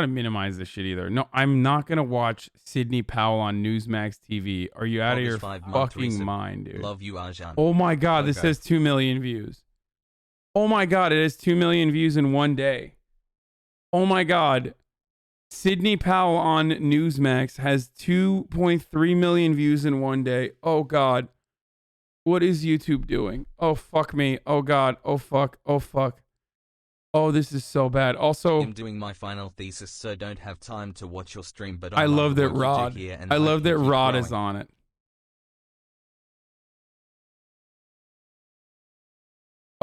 to minimize this shit either. No, I'm not gonna watch Sidney Powell on Newsmax TV. Are you out of your fucking mind, dude? Love you, Hasan. Oh my god, this has 2 million views. Oh my god, it has 2 million views in one day. Oh my god. Sidney Powell on Newsmax has 2.3 million views in one day. Oh god. What is YouTube doing? Oh fuck me. Oh god. Oh fuck. Oh fuck. Oh, this is so bad. Also, I'm doing my final thesis, so don't have time to watch your stream, but I love that Rod. I love that Rod is on it.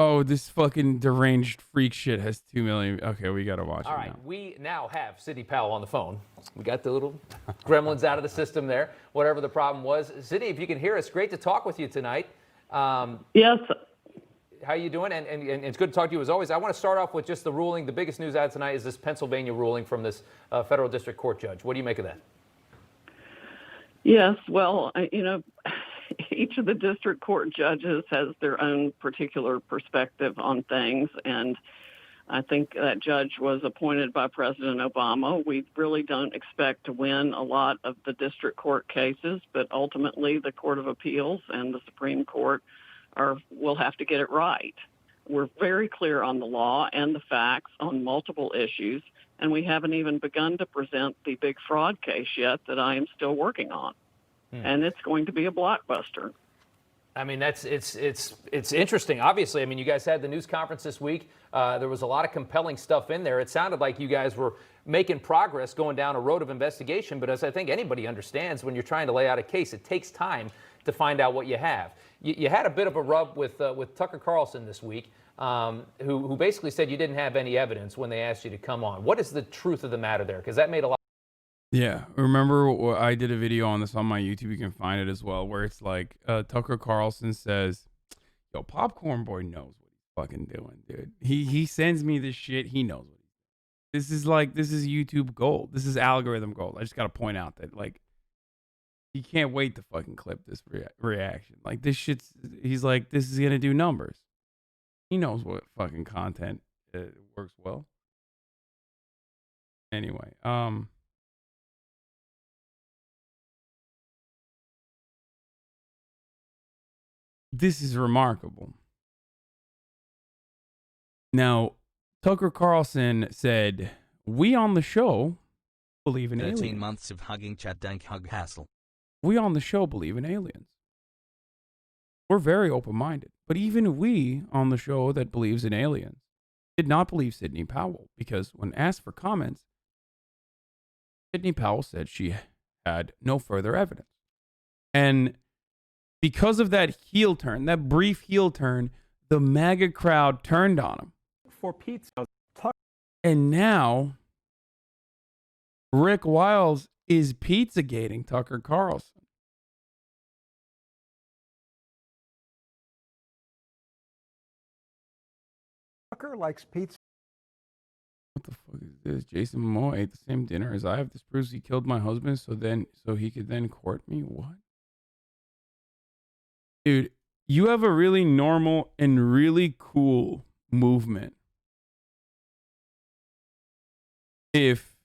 Oh, this fucking deranged freak shit has 2 million. Okay, we gotta watch it. All right, now. We now have Sidney Powell on the phone. We got the little gremlins out of the system there, whatever the problem was. Sidney, if you can hear us, great to talk with you tonight. Yes. How you doing? And it's good to talk to you as always. I want to start off with just the ruling. The biggest news out tonight is this Pennsylvania ruling from this federal district court judge. What do you make of that? Yes, well, each of the district court judges has their own particular perspective on things, and I think that judge was appointed by President Obama. We really don't expect to win a lot of the district court cases, but ultimately the Court of Appeals and the Supreme Court will have to get it right. We're very clear on the law and the facts on multiple issues, and we haven't even begun to present the big fraud case yet that I am still working on. And it's going to be a blockbuster. I mean, it's interesting. Obviously, I mean, you guys had the news conference this week. There was a lot of compelling stuff in there. It sounded like you guys were making progress going down a road of investigation. But as I think anybody understands, when you're trying to lay out a case, it takes time to find out what you have. You had a bit of a rub with Tucker Carlson this week, who basically said you didn't have any evidence when they asked you to come on. What is the truth of the matter there? Because that made a lot. Yeah, remember I did a video on this on my YouTube. You can find it as well, where it's like Tucker Carlson says, "Yo, Popcorn Boy knows what he's fucking doing, dude. He sends me this shit. He knows what he's doing. This is YouTube gold. This is algorithm gold. I just gotta point out that he can't wait to fucking clip this reaction. Like this shit's. He's like, this is gonna do numbers. He knows what fucking content works well. Anyway, This is remarkable. Now, Tucker Carlson said, "We on the show believe in 13 aliens. months of hugging Chad Dank hug HasL. We on the show believe in aliens. We're very open-minded. But even we on the show that believes in aliens did not believe Sidney Powell, because when asked for comments, Sidney Powell said she had no further evidence. And because of that heel turn, that brief heel turn, the MAGA crowd turned on him. For pizza. And now, Rick Wiles is Pizzagating Tucker Carlson. Tucker likes pizza. What the fuck is this? Jason Momoa ate the same dinner as I have. This proves he killed my husband so he could then court me? What? Dude, you have a really normal and really cool movement. If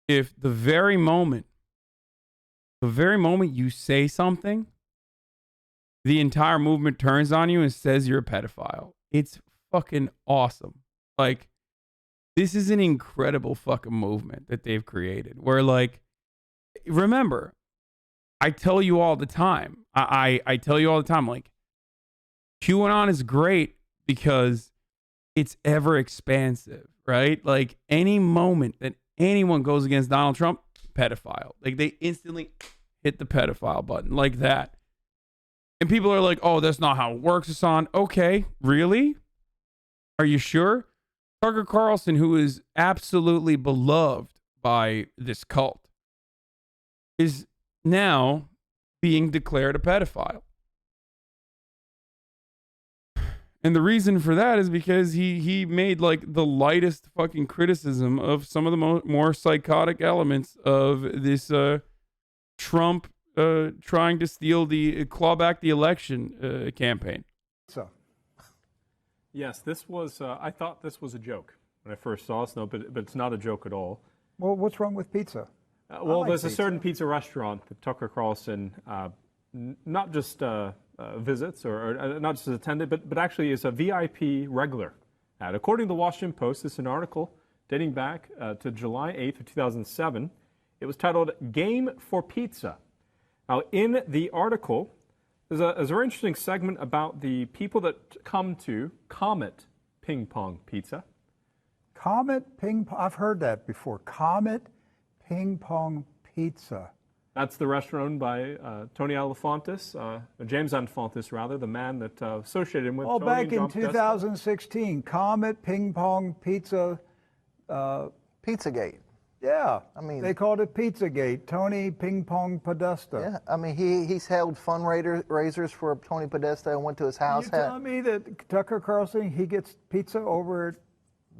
the very moment you say something, the entire movement turns on you and says you're a pedophile. It's fucking awesome. Like, this is an incredible fucking movement that they've created. Where, remember, I tell you all the time. I tell you all the time, QAnon is great because it's ever expansive, right? Like, any moment that anyone goes against Donald Trump, pedophile. Like, they instantly hit the pedophile button like that. And people are like, oh, that's not how it works, Hasan. Okay, really? Are you sure? Tucker Carlson, who is absolutely beloved by this cult, is now being declared a pedophile. And the reason for that is because he made the lightest fucking criticism of some of the more psychotic elements of this Trump trying to claw back the election campaign. So, yes, this was. I thought this was a joke when I first saw this. No, but it's not a joke at all. Well, what's wrong with pizza? Well, like there's a pizza. certain pizza restaurant that Tucker Carlson not just visits or not just attended, but actually is a VIP regular at. According to the Washington Post, it's an article dating back to July 8th of 2007. It was titled "Game for Pizza." Now, in the article, there's a very interesting segment about the people that come to Comet Ping Pong Pizza. Comet Ping Pong. I've heard that before. Comet Ping Pong Pizza. That's the restaurant owned by Tony Alefantis, James Alefantis, rather, the man that associated him with Oh, Tony back and in John Podesta. 2016, Comet Ping Pong Pizza. Pizzagate. Yeah, I mean- they called it Pizzagate. Tony Ping Pong Podesta. Yeah, I mean, he's held fundraisers for Tony Podesta and went to his house. You telling me that Tucker Carlson, he gets pizza over at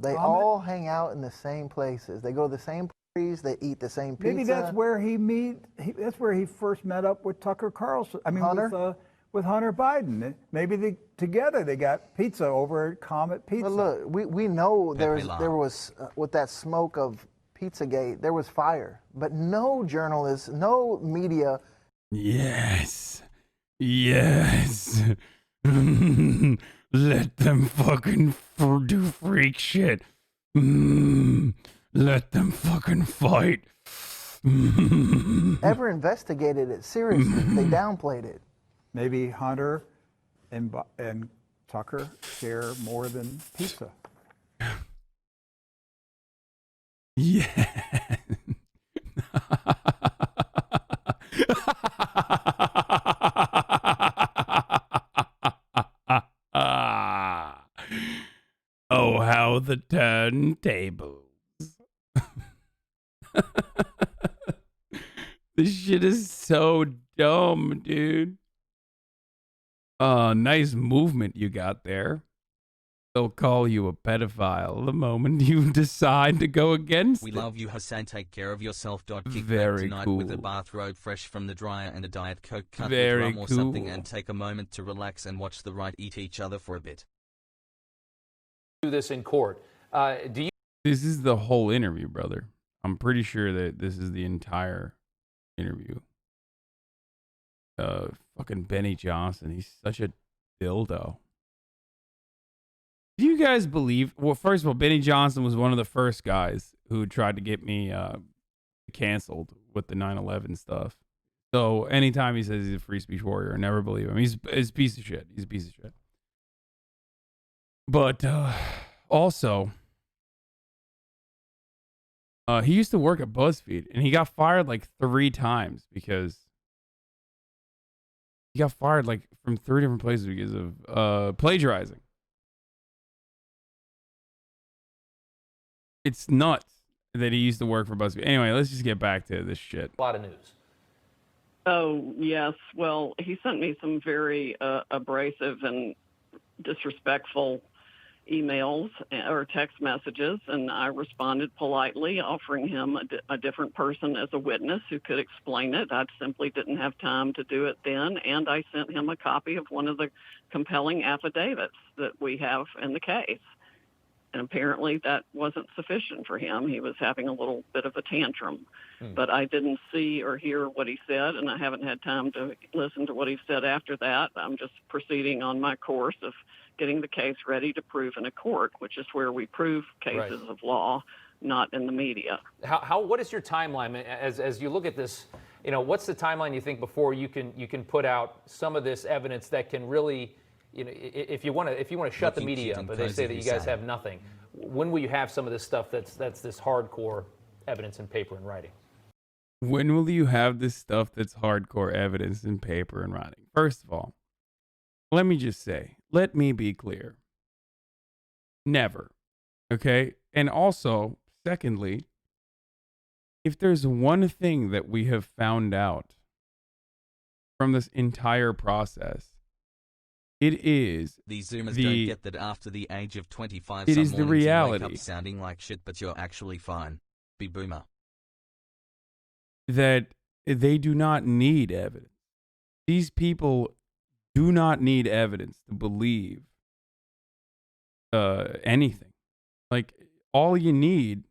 They Comet? all hang out in the same places. They go to the same parties. They eat the same pizza. Maybe that's where that's where he first met up with Tucker Carlson. I mean, Hunter? with Hunter Biden. Maybe together they got pizza over at Comet Pizza. But look, we know there Pepe was with that smoke of Pizzagate, there was fire. But no journalist, no media. Yes. Yes. Let them fucking do freak shit. Let them fucking fight. Ever investigated it seriously. They downplayed it. Maybe Hunter and Tucker share more than pizza. Yeah. Oh, how the turntables. This shit is so dumb, dude. Nice movement you got there. They'll call you a pedophile the moment you decide to go against We it. love you, Hasan. Take care of yourself. Kick Very back tonight with a cool. bathrobe fresh from the dryer and a Diet Coke cut Very with rum or something, cool. and take a moment to relax and watch the right eat each other for a bit. Do this in court. Do you This is the whole interview, brother. I'm pretty sure that this is the entire interview. Fucking Benny Johnson. He's such a dildo. Do you guys believe? Well, first of all, Benny Johnson was one of the first guys who tried to get me canceled with the 9/11 stuff. So anytime he says he's a free speech warrior, I never believe him. He's a piece of shit. He's a piece of shit. But also, he used to work at BuzzFeed, and he got fired like 3 times because he got fired like from 3 different places because of plagiarizing. It's nuts that he used to work for BuzzFeed. Anyway, let's just get back to this shit. a lot of news? Oh, yes. Well, he sent me some very abrasive and disrespectful emails or text messages, and I responded politely, offering him a different person as a witness who could explain it. I simply didn't have time to do it then, and I sent him a copy of one of the compelling affidavits that we have in the case. And apparently that wasn't sufficient for him. He was having a little bit of a tantrum. But I didn't see or hear what he said, and I haven't had time to listen to what he said after that. I'm just proceeding on my course of getting the case ready to prove in a court, which is where we prove cases of law, not in the media. What is your timeline as you look at this? You know, what's the timeline you think before you can put out some of this evidence that can really, you know, if you want to shut the Looking media cute up, and but they say cozy, that you you guys say. have nothing. When will you have some of this stuff that's this hardcore evidence in paper and writing? When will you have this stuff that's hardcore evidence in paper and writing? First of all, let me just say, let me be clear. Never. Okay? And also, secondly, if there's one thing that we have found out from this entire process, it is These Zoomers the- don't get that after the age of 25 It some is the mornings you wake reality. up sounding like shit, but you're actually fine. Be boomer. that they do not need evidence. These people do not need evidence to believe anything. Like, all you need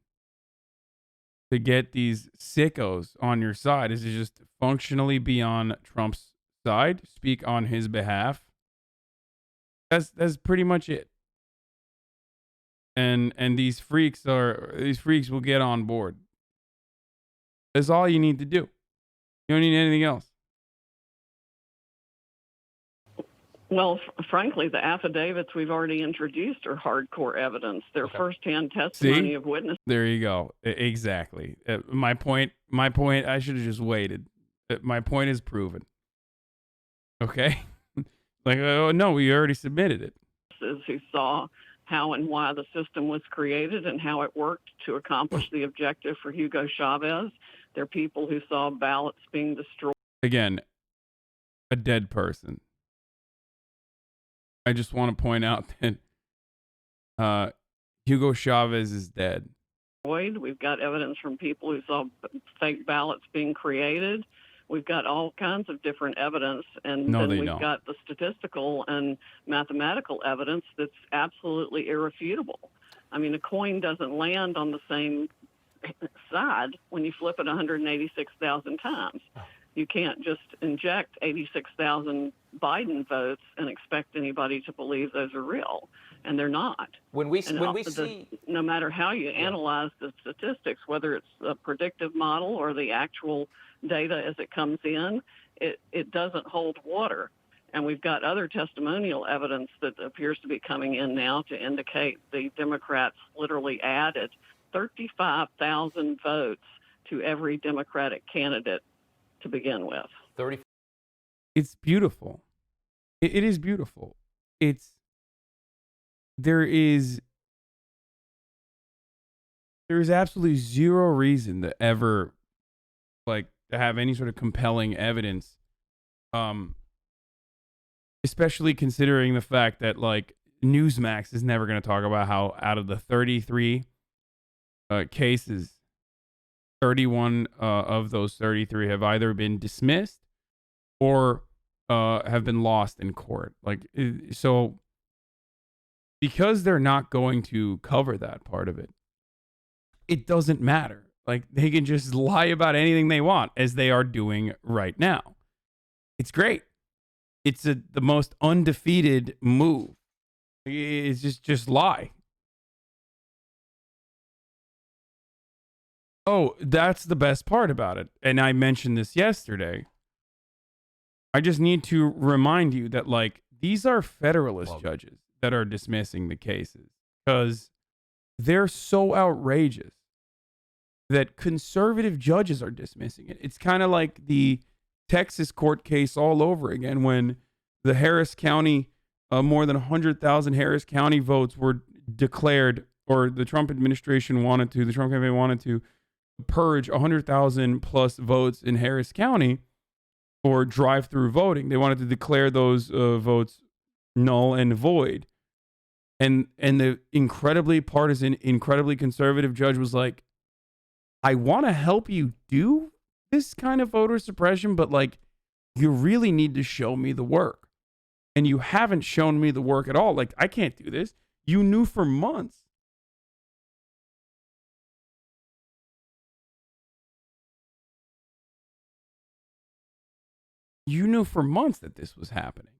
to get these sickos on your side is to just functionally be on Trump's side, speak on his behalf. That's pretty much it. And these freaks will get on board. That's all you need to do. You don't need anything else. Well, frankly, the affidavits we've already introduced are hardcore evidence. They're firsthand testimony of witnesses. There you go. Exactly. My point, I should have just waited. My point is proven. Okay? Like, oh, no, we already submitted it. Who saw how and why the system was created and how it worked to accomplish the objective for Hugo Chavez. They're people who saw ballots being destroyed. Again, a dead person. I just want to point out that Hugo Chavez is dead. We've got evidence from people who saw fake ballots being created. We've got all kinds of different evidence, and then we've got the statistical and mathematical evidence that's absolutely irrefutable. I mean, a coin doesn't land on the same side when you flip it 186,000 times. You can't just inject 86,000 Biden votes and expect anybody to believe those are real, and they're not. When we see, no matter how you analyze the statistics, whether it's a predictive model or the actual data as it comes in, it doesn't hold water. And we've got other testimonial evidence that appears to be coming in now to indicate the Democrats literally added 35,000 votes to every Democratic candidate to begin with. It's beautiful. It is beautiful. There is absolutely zero reason to ever to have any sort of compelling evidence, especially considering the fact that Newsmax is never going to talk about how out of the 33 cases, 31 of those 33 have either been dismissed or have been lost in court. So because they're not going to cover that part of it, it doesn't matter. They can just lie about anything they want, as they are doing right now. It's great. It's the most undefeated move. It's just lie. Oh, that's the best part about it. And I mentioned this yesterday. I just need to remind you that these are Federalist judges that are dismissing the cases because they're so outrageous that conservative judges are dismissing it. It's kind of like the Texas court case all over again when the Harris County, more than 100,000 Harris County votes were declared, or the Trump administration the Trump campaign wanted to purge 100,000 plus votes in Harris County for drive-through voting. They wanted to declare those votes null and void. And the incredibly partisan, incredibly conservative judge was like, I want to help you do this kind of voter suppression, but you really need to show me the work. And you haven't shown me the work at all. I can't do this. You knew for months. You knew for months that this was happening.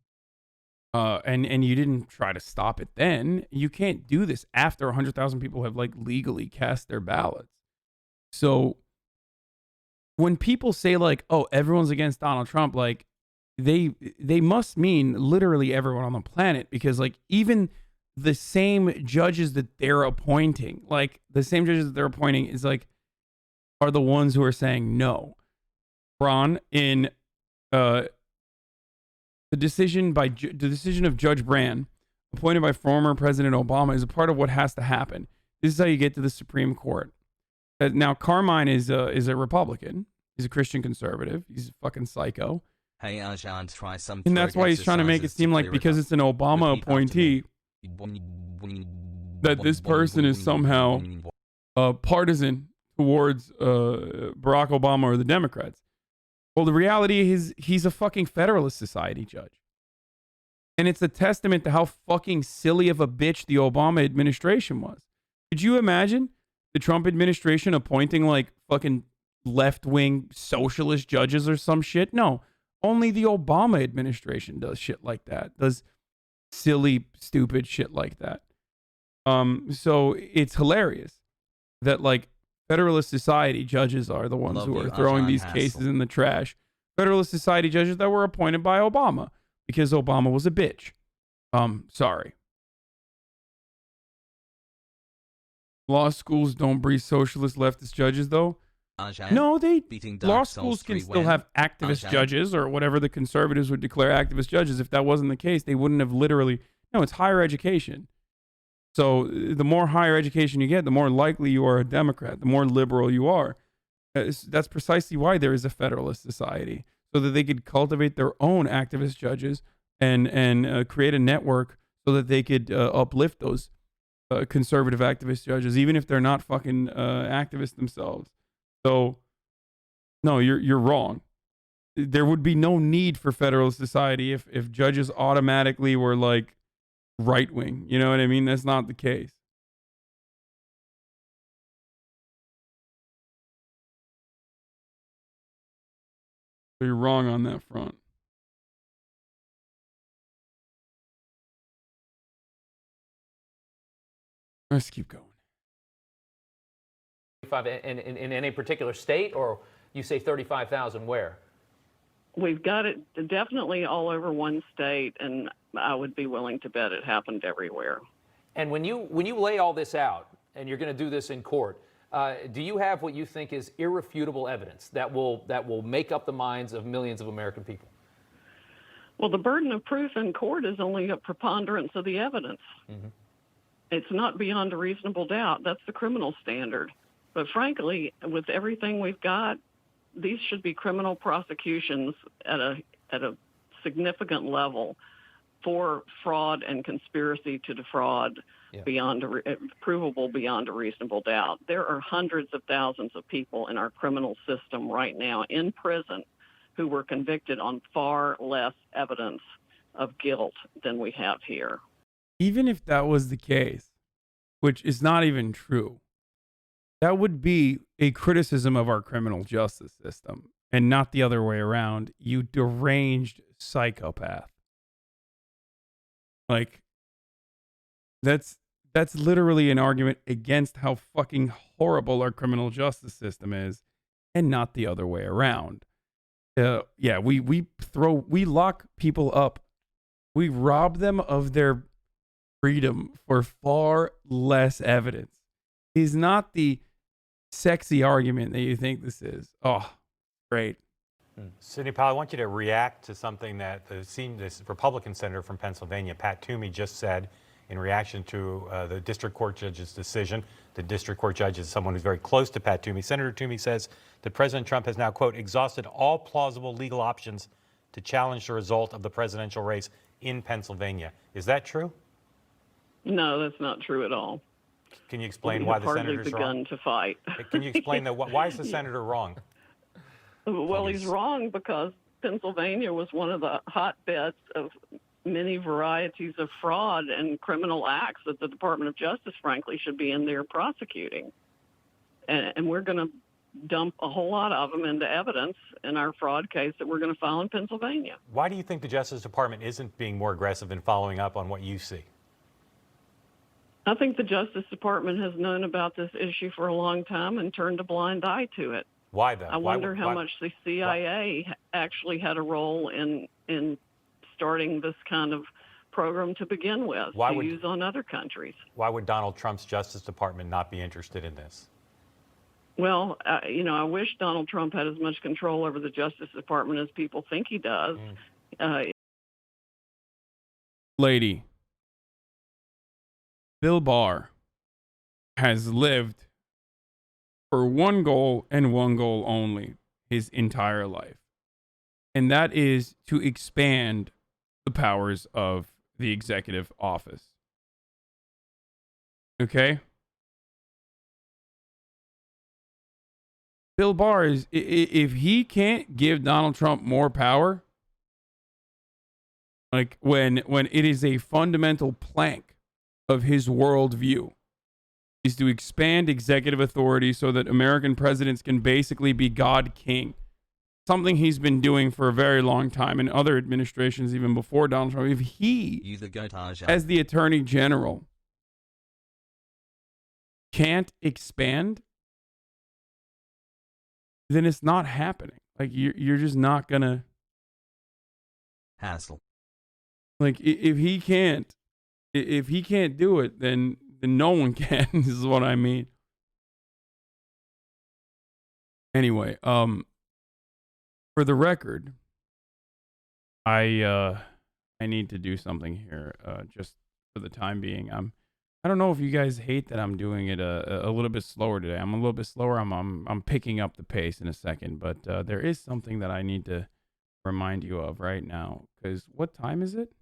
And you didn't try to stop it then. You can't do this after 100,000 people have legally cast their ballots. So when people say oh, everyone's against Donald Trump, they must mean literally everyone on the planet, because even the same judges that they're appointing, is are the ones who are saying no. Ron, in the decision of Judge Brand, appointed by former President Obama, is a part of what has to happen. This is how you get to the Supreme Court. Now, Carmine is a Republican. He's a Christian conservative. He's a fucking psycho. Hey, Arjan, try some. And that's why he's trying to make it seem like because it's an Obama appointee that this person is somehow partisan towards Barack Obama or the Democrats. Well, the reality is he's a fucking Federalist Society judge. And it's a testament to how fucking silly of a bitch the Obama administration was. Could you imagine the Trump administration appointing like fucking left-wing socialist judges or some shit. No, only the Obama administration does shit like that. Does silly, stupid shit like that. So it's hilarious that like Federalist Society judges are the ones who are throwing these cases in the trash. Federalist Society judges that were appointed by Obama because Obama was a bitch. Sorry. Law schools don't breed socialist leftist judges, though. No, law schools can still have activist judges or whatever the conservatives would declare activist judges. If that wasn't the case, they wouldn't have literally. No, it's higher education. So the more higher education you get, the more likely you are a Democrat, the more liberal you are. That's precisely why there is a Federalist Society, so that they could cultivate their own activist judges and create a network so that they could uplift those conservative activist judges, even if they're not fucking activists themselves. So, no, you're wrong. There would be no need for Federalist Society if judges automatically were like right wing. You know what I mean? That's not the case. So you're wrong on that front. Let's keep going. In any particular state, or you say 35,000 where? We've got it definitely all over one state, and I would be willing to bet it happened everywhere. And when you lay all this out, and you're going to do this in court, do you have what you think is irrefutable evidence that will make up the minds of millions of American people? Well, the burden of proof in court is only a preponderance of the evidence. Mm-hmm. It's not beyond a reasonable doubt. That's the criminal standard. But frankly, with everything we've got, these should be criminal prosecutions at a significant level for fraud and conspiracy to defraud provable beyond a reasonable doubt. There are hundreds of thousands of people in our criminal system right now in prison who were convicted on far less evidence of guilt than we have here. Even if that was the case, which is not even true, that would be a criticism of our criminal justice system and not the other way around. You deranged psychopath. Like, that's literally an argument against how fucking horrible our criminal justice system is and not the other way around. We lock people up. We rob them of their freedom for far less evidence. Is not the sexy argument that you think this is. Oh, great. Sidney Powell, I want you to react to something that this Republican senator from Pennsylvania, Pat Toomey, just said in reaction to the district court judge's decision. The district court judge is someone who's very close to Pat Toomey. Senator Toomey says that President Trump has now, quote, exhausted all plausible legal options to challenge the result of the presidential race in Pennsylvania. Is that true? No, that's not true at all. Can you explain why the senator's wrong? Hardly begun to fight. Can you explain why is the senator wrong? Well, he's wrong because Pennsylvania was one of the hotbeds of many varieties of fraud and criminal acts that the Department of Justice, frankly, should be in there prosecuting. And we're going to dump a whole lot of them into evidence in our fraud case that we're going to file in Pennsylvania. Why do you think the Justice Department isn't being more aggressive in following up on what you see? I think the Justice Department has known about this issue for a long time and turned a blind eye to it. Why, though? I wonder how much the CIA actually had a role in starting this kind of program to begin with, use on other countries. Why would Donald Trump's Justice Department not be interested in this? Well, I wish Donald Trump had as much control over the Justice Department as people think he does. Lady, Bill Barr has lived for one goal and one goal only his entire life. And that is to expand the powers of the executive office. Okay? Bill Barr is, if he can't give Donald Trump more power, like when it is a fundamental plank of his worldview, is to expand executive authority so that American presidents can basically be God King. Something he's been doing for a very long time in other administrations, even before Donald Trump. If he, as the Attorney General, can't expand, then it's not happening. Like, you're just not gonna HasL. Like, if he can't do it, then no one can. This is what I mean. Anyway, for the record, I need to do something here, just for the time being. I don't know if you guys hate that I'm doing it a little bit slower today. I'm a little bit slower. I'm picking up the pace in a second, but there is something that I need to remind you of right now. Because what time is it?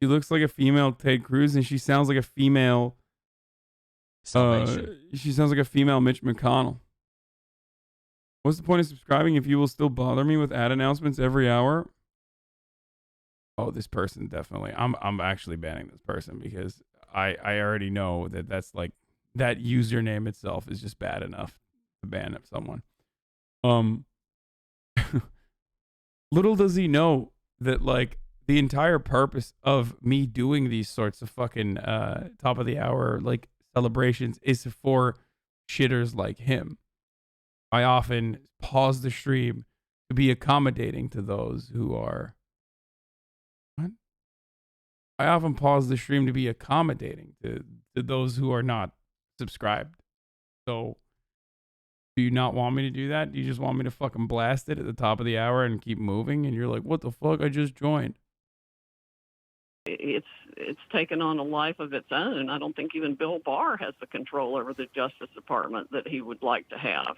She looks like a female Ted Cruz, and she sounds like a female. She sounds like a female Mitch McConnell. What's the point of subscribing if you will still bother me with ad announcements every hour? Oh, this person definitely. I'm actually banning this person because I already know that that's like that username itself is just bad enough to ban someone. Little does he know that like the entire purpose of me doing these sorts of fucking top of the hour like celebrations is for shitters like him. I often pause the stream to be accommodating to those who are. What? I often pause the stream to be accommodating to those who are not subscribed. So, do you not want me to do that? Do you just want me to fucking blast it at the top of the hour and keep moving? And you're like, what the fuck? I just joined. It's taken on a life of its own. I don't think even Bill Barr has the control over the Justice Department that he would like to have,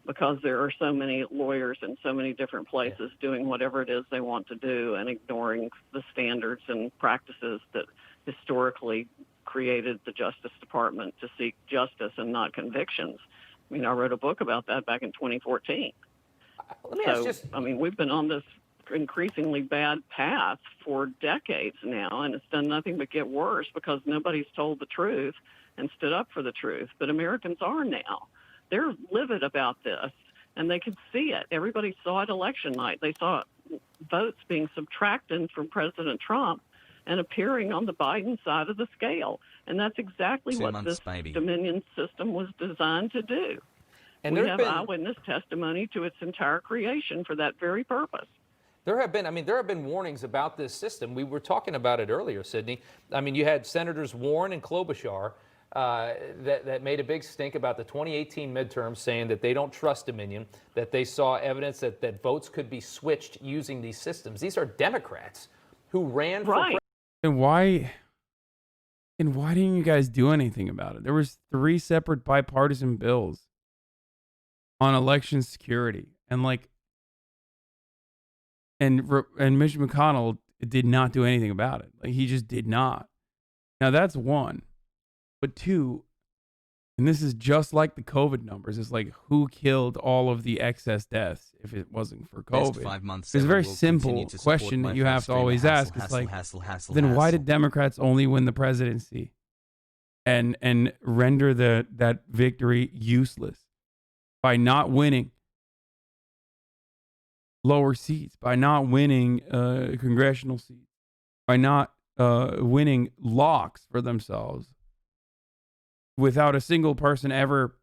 because there are so many lawyers in so many different places doing whatever it is they want to do and ignoring the standards and practices that historically created the Justice Department to seek justice and not convictions. I mean, I wrote a book about that back in 2014. Let me ask just... I mean, we've been on this increasingly bad path for decades now, and it's done nothing but get worse because nobody's told the truth and stood up for the truth. But Americans are now. They're livid about this, and they can see it. Everybody saw it election night. They saw votes being subtracted from President Trump and appearing on the Biden side of the scale. And that's exactly what this Dominion system was designed to do. And we have eyewitness testimony to its entire creation for that very purpose. There have been warnings about this system. We were talking about it earlier, Sydney. I mean, you had Senators Warren and Klobuchar that made a big stink about the 2018 midterms, saying that they don't trust Dominion, that they saw evidence that votes could be switched using these systems. These are Democrats who ran for president. And why didn't you guys do anything about it? There was 3 separate bipartisan bills on election security, and like, and Mitch McConnell did not do anything about it. Like, he just did not. Now that's one, but 2, And this is just like the COVID numbers. It's like, who killed all of the excess deaths if it wasn't for Best COVID? 5 months It's a ever very will simple continue to support question my that you have to streamer always HasL, ask. It's HasL, like, HasL, then why HasL. did Democrats only win the presidency and render that victory useless by not winning lower seats, by not winning congressional seats, by not winning locks for themselves without a single person ever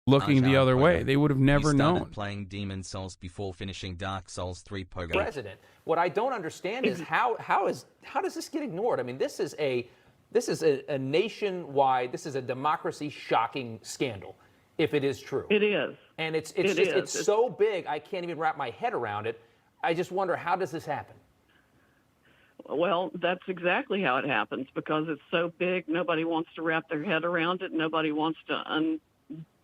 looking the other way? They would have never you started known. Playing Demon Souls before finishing Dark Souls 3 Pogo. President. What I don't understand is how does this get ignored? I mean, this is a nationwide, this is a democracy shocking scandal, if it is true. It is. And it's so big, I can't even wrap my head around it. I just wonder, how does this happen? Well, that's exactly how it happens, because it's so big, nobody wants to wrap their head around it. Nobody wants to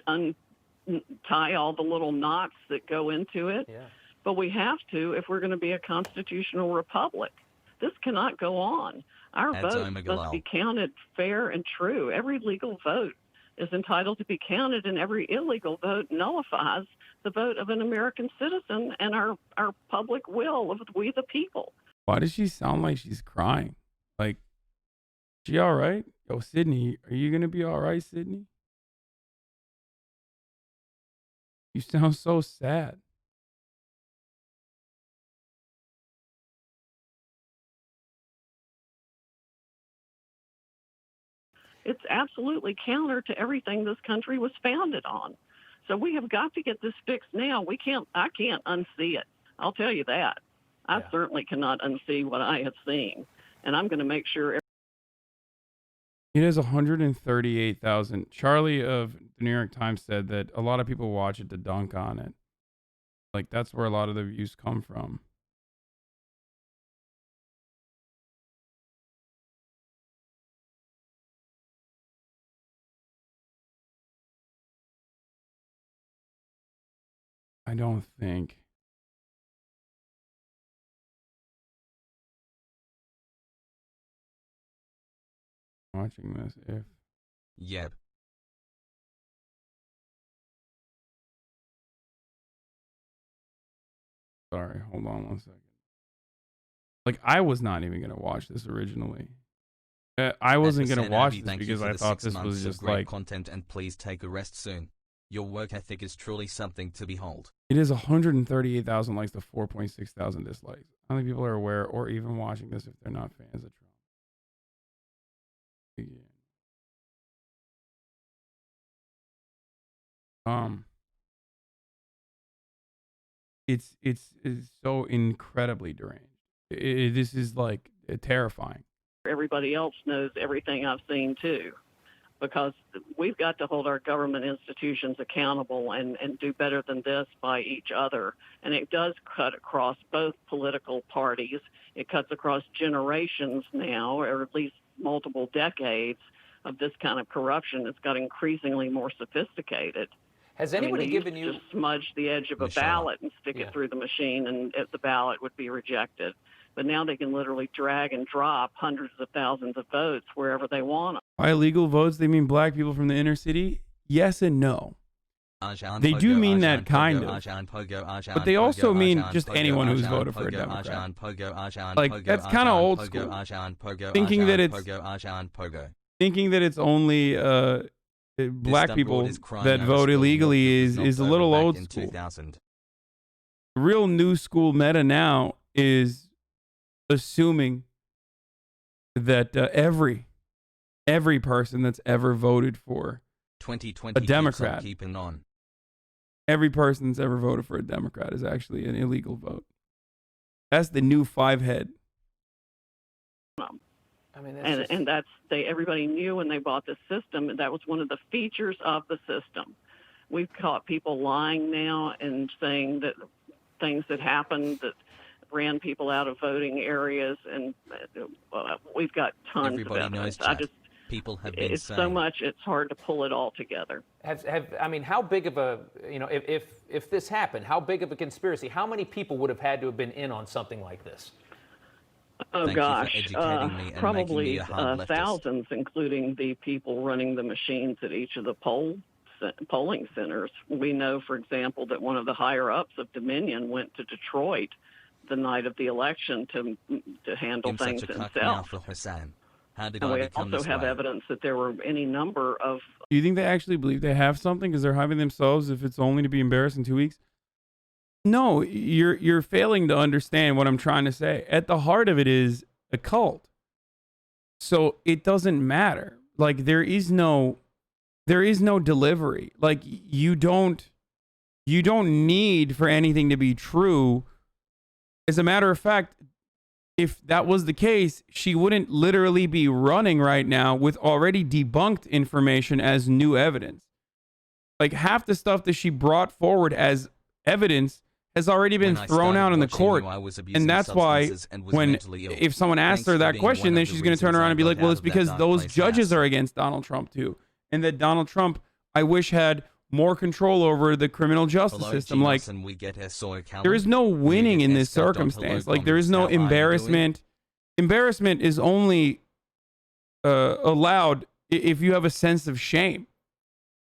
untie all the little knots that go into it. Yeah. But we have to if we're going to be a constitutional republic. This cannot go on. Our votes must be counted fair and true. Every legal vote is entitled to be counted, and every illegal vote nullifies the vote of an American citizen and our public will of we the people. Why does she sound like she's crying? Like, she all right? Yo, Sydney, are you going to be all right, Sydney? You sound so sad. It's absolutely counter to everything this country was founded on. So we have got to get this fixed now. I can't unsee it. I'll tell you that. I certainly cannot unsee what I have seen. And I'm going to make sure. It is 138,000. Charlie of the New York Times said that a lot of people watch it to dunk on it. Like, that's where a lot of the views come from. I don't think. Watching this, if. Yep. Sorry, hold on 1 second. Like, I was not even going to watch this originally. I wasn't going to watch this because I thought this was just like content, and please take a rest soon. Your work ethic is truly something to behold. It is 138,000 likes to 4.6 thousand dislikes. I don't think people are aware or even watching this if they're not fans of Trump. It's so incredibly deranged. This is like terrifying. Everybody else knows everything I've seen too, because we've got to hold our government institutions accountable and do better than this by each other. And it does cut across both political parties. It cuts across generations now, or at least multiple decades of this kind of corruption. It's got increasingly more sophisticated. Has anybody given you just smudge the edge of a ballot and stick it through the machine, and the ballot would be rejected? But now they can literally drag and drop hundreds of thousands of votes wherever they want them. By illegal votes, they mean black people from the inner city? Yes and no. They do mean that kind of. But they also mean just anyone who's voted for a Democrat. Like, that's kind of old school. Thinking that it's only black people that vote illegally is a little old school. The real new school meta now is assuming that every person that's ever voted for a Democrat, every person that's ever voted for a Democrat is actually an illegal vote. That's the new five-head. I mean, and everybody knew when they bought the system, and that was one of the features of the system. We've caught people lying now and saying that things that happened that ran people out of voting areas, and we've got tons of evidence. People have been it's saying. So much, it's hard to pull it all together. I mean, how big of a, if this happened, how big of a conspiracy, how many people would have had to have been in on something like this? Oh Thank gosh, you for educating me and making me probably a hard leftist. thousands, including the people running the machines at each of the polling centers. We know, for example, that one of the higher ups of Dominion went to Detroit the night of the election to handle I'm things such a cuck now himself. for Hassan. How did And I we become also this have way? evidence that there were any number of Do you think they actually believe they have something because they're hiding themselves if it's only to be embarrassed in 2 weeks? No, you're failing to understand what I'm trying to say. At the heart of it is a cult. So it doesn't matter. Like there is no delivery. Like you don't need for anything to be true. As a matter of fact, if that was the case, she wouldn't literally be running right now with already debunked information as new evidence. Like half the stuff that she brought forward as evidence has already been When I thrown started out in the watching court. you, I was abusing And that's why substances and was when mentally ill. if someone asks Thanks her for that being question, one then of the she's going to turn reasons around I and be got like, well, out it's of that because dark those place judges fast. are against Donald Trump too. And that Donald Trump, I wish, had more control over the criminal justice Hello, system. Like, G-Nuts, and we get her soy calendar. there is no winning in this circumstance. Like, there is no embarrassment. Embarrassment is only allowed if you have a sense of shame.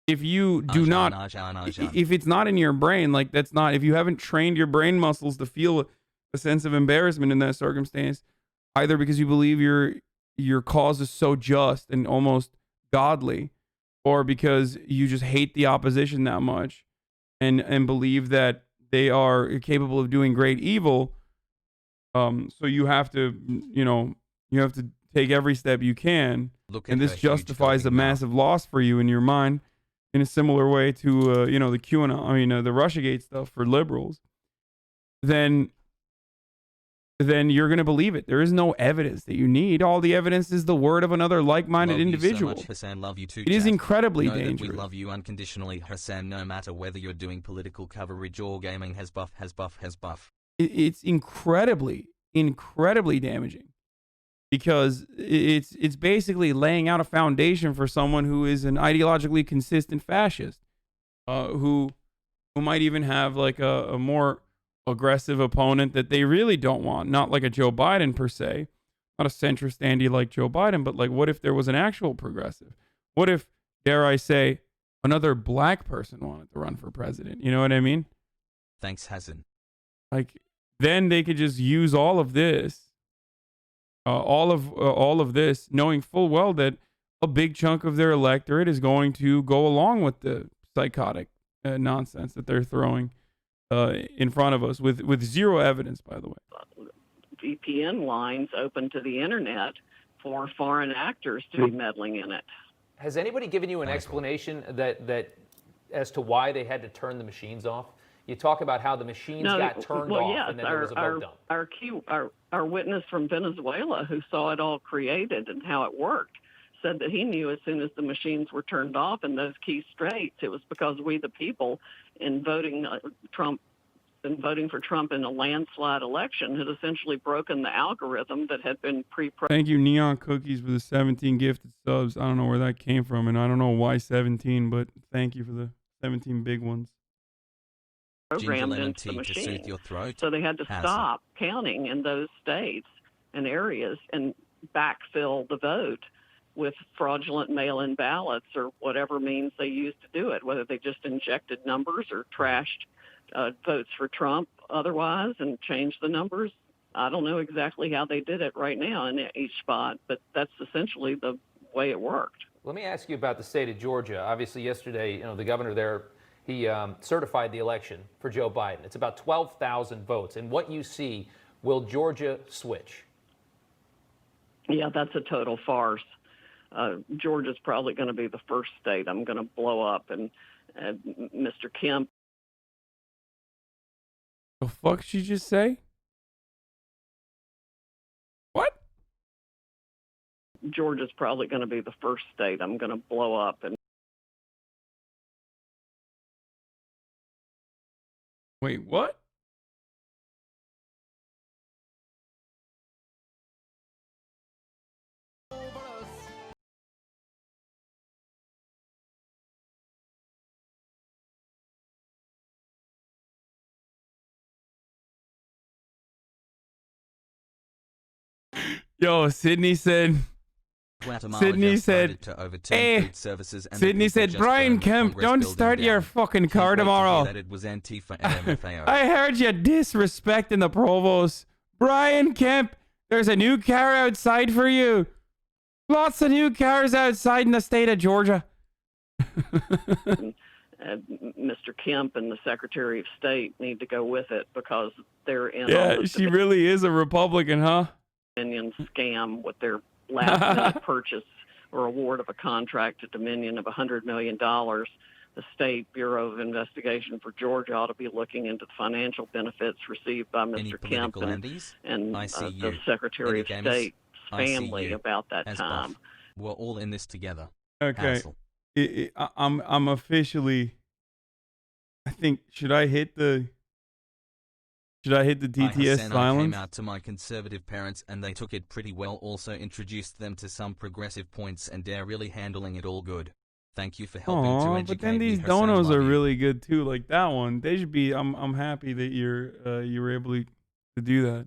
If you do not, if it's not in your brain, like that's not, if you haven't trained your brain muscles to feel a sense of embarrassment in that circumstance, either because you believe your cause is so just and almost godly, or because you just hate the opposition that much and believe that they are capable of doing great evil. So you have to, you have to take every step you can, and this justifies a massive loss for you in your mind. In a similar way to, the QAnon, the Russiagate stuff for liberals, then you're going to believe it. There is no evidence that you need. All the evidence is the word of another like-minded individual. So much, Hasan. Love you too, it is Chad. incredibly Know dangerous. That we love you unconditionally, Hasan, no matter whether you're doing political coverage or gaming. Has buff. It's incredibly damaging. Because it's basically laying out a foundation for someone who is an ideologically consistent fascist, who might even have like a more aggressive opponent that they really don't want. Not like a Joe Biden per se, not a centrist Andy like Joe Biden, but like what if there was an actual progressive? What if, dare I say, another black person wanted to run for president? You know what I mean? Thanks, Hasan. Like then they could just use all of this. All of this, knowing full well that a big chunk of their electorate is going to go along with the psychotic nonsense that they're throwing in front of us with zero evidence, by the way. VPN lines open to the internet for foreign actors to be meddling in it. Has anybody given you an explanation that as to why they had to turn the machines off? You talk about how the machines got turned off, yes, and then there was a vote dump. Our witness from Venezuela who saw it all created and how it worked said that he knew as soon as the machines were turned off in those key states, it was because we, the people, in voting for Trump in a landslide election, had essentially broken the algorithm that had been pre-programmed. Thank you, Neon Cookies, for the 17 gifted subs. I don't know where that came from, and I don't know why 17, but thank you for the 17 big ones. Programmed into the machine. So they had to stop counting in those states and areas and backfill the vote with fraudulent mail-in ballots or whatever means they used to do it, whether they just injected numbers or trashed votes for Trump otherwise and changed the numbers. I don't know exactly how they did it right now in each spot, but that's essentially the way it worked. Let me ask you about the state of Georgia. Obviously, yesterday, the governor there, he certified the election for Joe Biden. It's about 12,000 votes. And what you see, will Georgia switch? Yeah, that's a total farce. Georgia's probably going to be the first state I'm going to blow up. And Mr. Kemp. The fuck did she just say? What? Georgia's probably going to be the first state I'm going to blow up. And wait, what? Yo, Sydney said. Sydney said, "Hey." Food services and Sydney said, Brian Kemp, don't start your fucking car tomorrow. That it was Antifa and MFAO. I heard you disrespecting the provost. Brian Kemp, there's a new car outside for you. Lots of new cars outside in the state of Georgia. Mr. Kemp and the Secretary of State need to go with it because they're in Yeah, all this she really is a Republican, huh? Dominion scam with their last-minute purchase or award of a contract to Dominion of $100 million. The State Bureau of Investigation for Georgia ought to be looking into the financial benefits received by Mr. Kemp and the Secretary of State's family about that time. We're all in this together. Okay. I'm officially. I think should I hit the TTS I silence? came out to my conservative parents and they took it pretty well. Also introduced them to some progressive points and they're really handling it all good. Thank you for helping to educate but then these me, donos Hassan. are really good too, like that one. They should be. I'm happy that you were able to do that.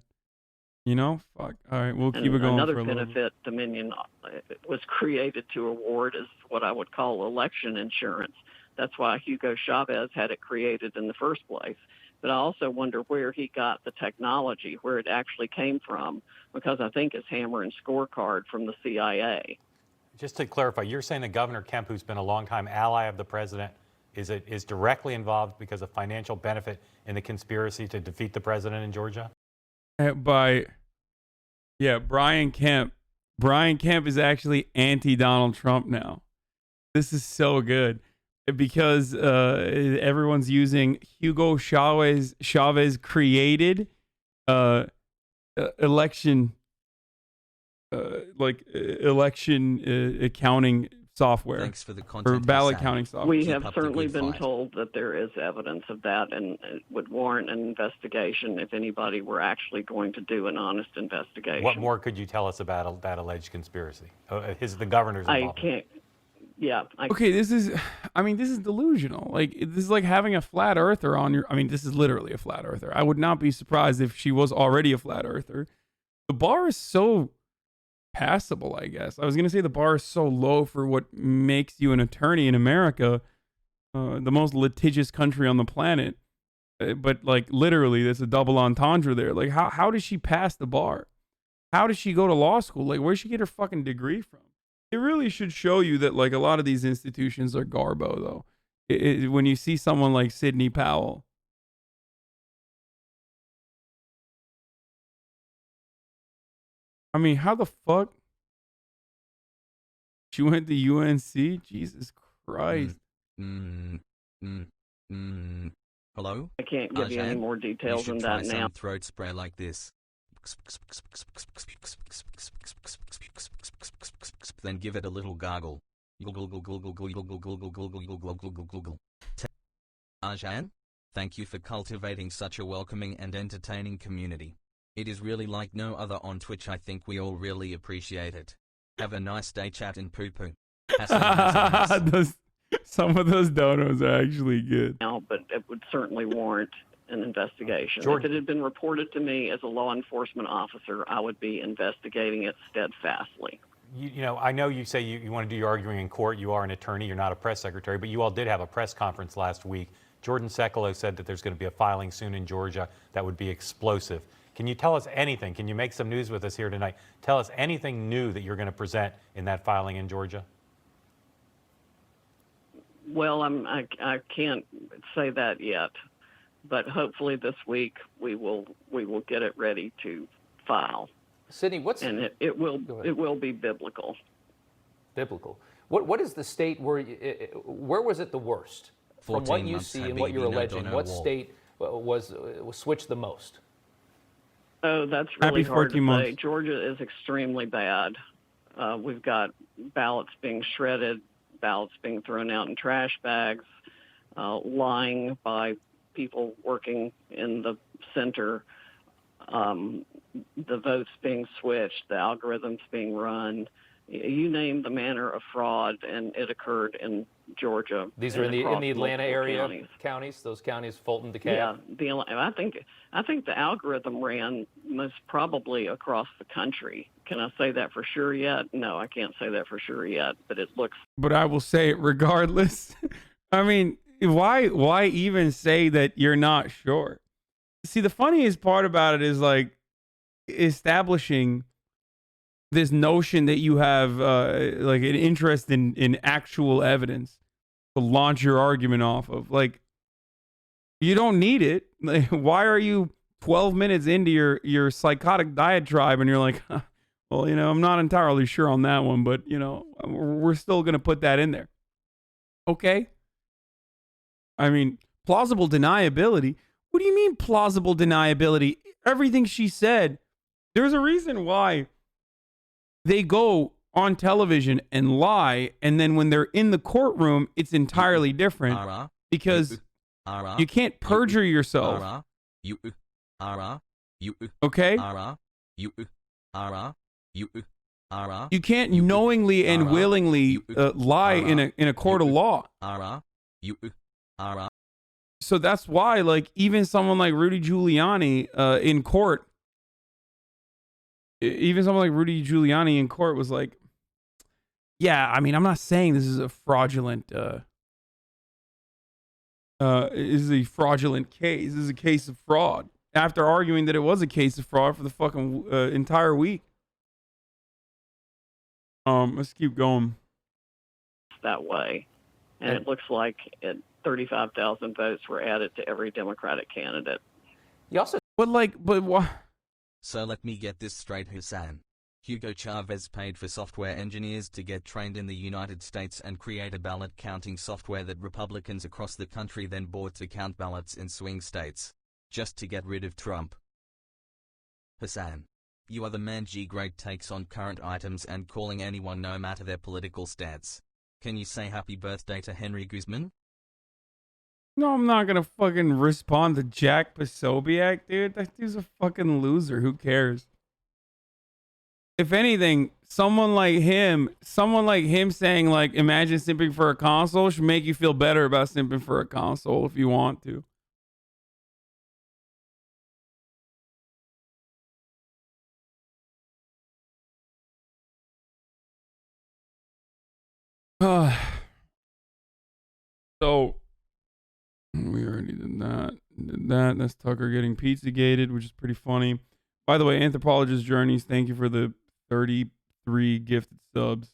You know, fuck. All right, we'll keep it going. Another for a little bit. benefit Dominion was created to award is what I would call election insurance. That's why Hugo Chavez had it created in the first place. But I also wonder where he got the technology, where it actually came from, because I think it's hammer and scorecard from the CIA. Just to clarify, you're saying that Governor Kemp, who's been a longtime ally of the president, is directly involved because of financial benefit in the conspiracy to defeat the president in Georgia? Brian Kemp. Brian Kemp is actually anti-Donald Trump now. This is so good because everyone's using Hugo Chavez created election accounting software. Thanks for the content, or ballot Hassan. counting software. We have certainly been told that there is evidence of that and it would warrant an investigation if anybody were actually going to do an honest investigation. What more could you tell us about that alleged conspiracy? The governor's involvement? I can't. Yeah. Okay, this is delusional. Like, this is like having a flat earther on your. I mean, this is literally a flat earther. I would not be surprised if she was already a flat earther. The bar is so passable, I guess. I was gonna say the bar is so low for what makes you an attorney in America, the most litigious country on the planet. But like literally, there's a double entendre there. Like, how does she pass the bar? How does she go to law school? Like, where'd she get her fucking degree from? It really should show you that like a lot of these institutions are garbo, though. When you see someone like Sidney Powell. I mean, how the fuck? She went to UNC? Jesus Christ. Hello? I can't give you any more details than that now. Some throat spray like this. Then give it a little gargle. Arjan, thank you for cultivating such a welcoming and entertaining community. It is really like no other on Twitch. I think we all really appreciate it. Have a nice day, chat and poo-poo. Some of those donos are actually good. Now, but it would certainly warrant an investigation. Jordan. If it had been reported to me as a law enforcement officer, I would be investigating it steadfastly. You know, I know you say you want to do your arguing in court. You are an attorney. You're not a press secretary, but you all did have a press conference last week. Jordan Sekelo said that there's going to be a filing soon in Georgia that would be explosive. Can you tell us anything? Can you make some news with us here tonight? Tell us anything new that you're going to present in that filing in Georgia. Well, I can't say that yet, but hopefully this week we will get it ready to file. Sydney, and it will be biblical. Biblical. What is the state where was it the worst? From what you see and what you're alleging, what state was switched the most? Oh, that's really hard to say. Georgia is extremely bad. We've got ballots being shredded, ballots being thrown out in trash bags, lying by people working in the center, the votes being switched, the algorithms being run. You name the manner of fraud, and it occurred in Georgia. These are in the Atlanta area counties. Those counties, Fulton, DeKalb. Yeah, I think the algorithm ran most probably across the country. Can I say that for sure yet? No, I can't say that for sure yet. But it looks. But I will say it regardless. I mean, why even say that you're not sure? See, the funniest part about it is like establishing this notion that you have like an interest in actual evidence to launch your argument off of. Like, you don't need it. Like, why are you 12 minutes into your psychotic diatribe and you're like, huh, well, you know, I'm not entirely sure on that one, but, you know, we're still going to put that in there. Okay. I mean, plausible deniability. What do you mean plausible deniability? Everything she said, there's a reason why they go on television and lie, and then when they're in the courtroom, it's entirely different because you can't perjure yourself. Okay? You can't knowingly and willingly lie in a court of law. So that's why, like, even someone like Rudy Giuliani in court, was like, yeah, I mean, I'm not saying this is a fraudulent case. This is a case of fraud. After arguing that it was a case of fraud for the fucking entire week. Let's keep going. That way. And it looks like 35,000 votes were added to every Democratic candidate. You also, but why? So let me get this straight, Hasan. Hugo Chavez paid for software engineers to get trained in the United States and create a ballot counting software that Republicans across the country then bought to count ballots in swing states, just to get rid of Trump. Hasan, you are the man. Great takes on current items and calling anyone no matter their political stance. Can you say happy birthday to Henry Guzman? No, I'm not gonna fucking respond to Jack Posobiec, dude. That dude's a fucking loser. Who cares? If anything, someone like him saying, like, imagine simping for a console should make you feel better about simping for a console if you want to. So we already did that. That's Tucker getting Pizzagated, which is pretty funny. By the way, Anthropologist Journeys, thank you for the 33 gifted subs.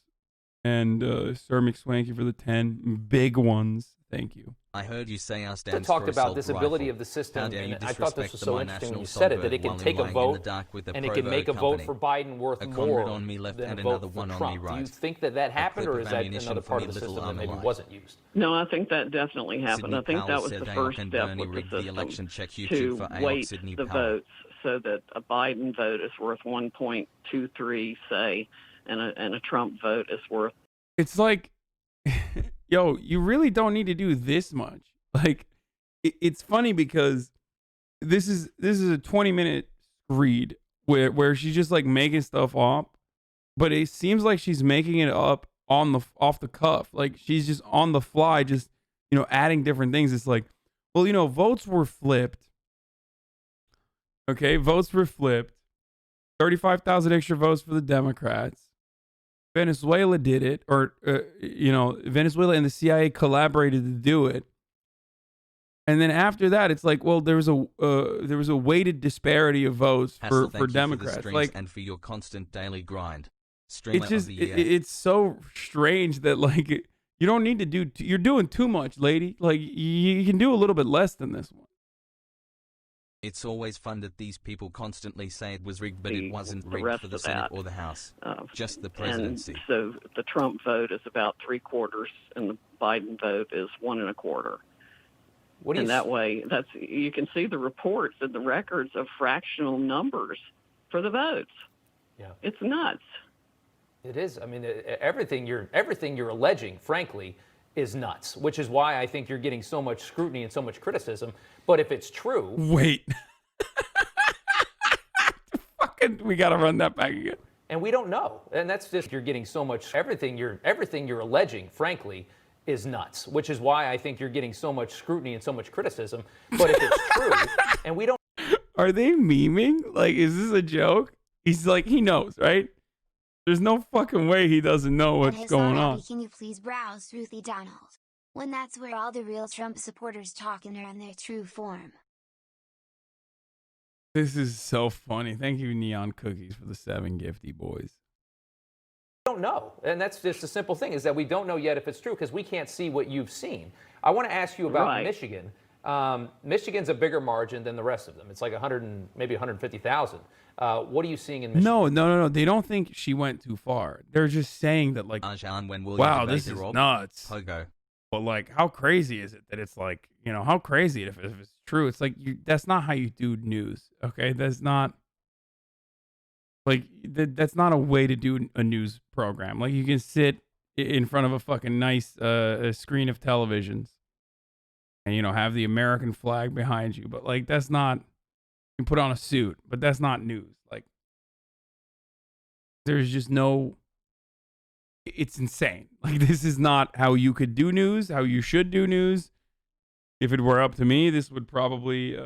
And Sir McSwanky for the 10 big ones. Thank you. I heard you say our stands talked for about this ability rifle. of the system, and I thought disrespect this was the so My interesting when National you said it, that Songbird it can while take a lying in vote the dark with a and it can Provo make a vote company. for Biden worth A more comrade on me left than and a vote another for one on Trump. me right. Do you think that happened, clip or of is that ammunition another for part me of the little system that maybe Armalite. wasn't used? No, I think that definitely happened. Sidney I think Powell that was said the AOC first and step Bernie with rigged the the election. system Check YouTube to for AOC weight Sidney the Powell. votes so that a Biden vote is worth 1.23, say, and a Trump vote is worth. It's like, yo, you really don't need to do this much. Like, it's funny because this is a 20-minute read where she's just like making stuff up, but it seems like she's making it up off the cuff. Like, she's just on the fly, just, you know, adding different things. It's like, well, you know, votes were flipped. Okay, votes were flipped. 35,000 extra votes for the Democrats. Venezuela did it, or you know, Venezuela and the CIA collaborated to do it. And then after that, it's like, well, there was a weighted disparity of votes HasL, for Democrats. For the like, and for your constant daily grind. Streamer it's just of the year. it's so strange that, like, you don't need to do. You're doing too much, lady. Like, you can do a little bit less than this one. It's always fun that these people constantly say it was rigged, but it wasn't rigged for the Senate or the House. Just the presidency. And so the Trump vote is about 3/4, and the Biden vote is 1 1/4. And that way, you can see the reports and the records of fractional numbers for the votes. Yeah, it's nuts. It is. I mean, everything you're alleging, frankly, is nuts. Which is why I think you're getting so much scrutiny and so much criticism. But if it's true, wait, fucking, we gotta run that back again. And we don't know. And that's just, you're getting so much, everything you're alleging, frankly, is nuts, which is why I think you're getting so much scrutiny and so much criticism. But if it's true, and we don't. Are they memeing? Like, is this a joke? He's like, he knows, right? There's no fucking way he doesn't know what's going on. Can you please browse Ruthie Donald? When that's where all the real Trump supporters talk and are in their true form. This is so funny. Thank you, Neon Cookies, for the 7 gifty boys. Don't know. And that's just a simple thing, is that we don't know yet if it's true because we can't see what you've seen. I want to ask you about Michigan. Michigan's a bigger margin than the rest of them. It's like 100 and maybe 150,000. What are you seeing in Michigan? No. They don't think she went too far. They're just saying that, like, wow, this is nuts. Pogo. But, like, how crazy is it that it's like, you know, how crazy if it's true? It's like, that's not how you do news, okay? That's not, like, that's not a way to do a news program. Like, you can sit in front of a fucking nice screen of televisions and, you know, have the American flag behind you. But, like, that's not, you put on a suit, but that's not news. Like, there's just no, it's insane. Like, this is not how you could do news, how you should do news. If it were up to me, this would probably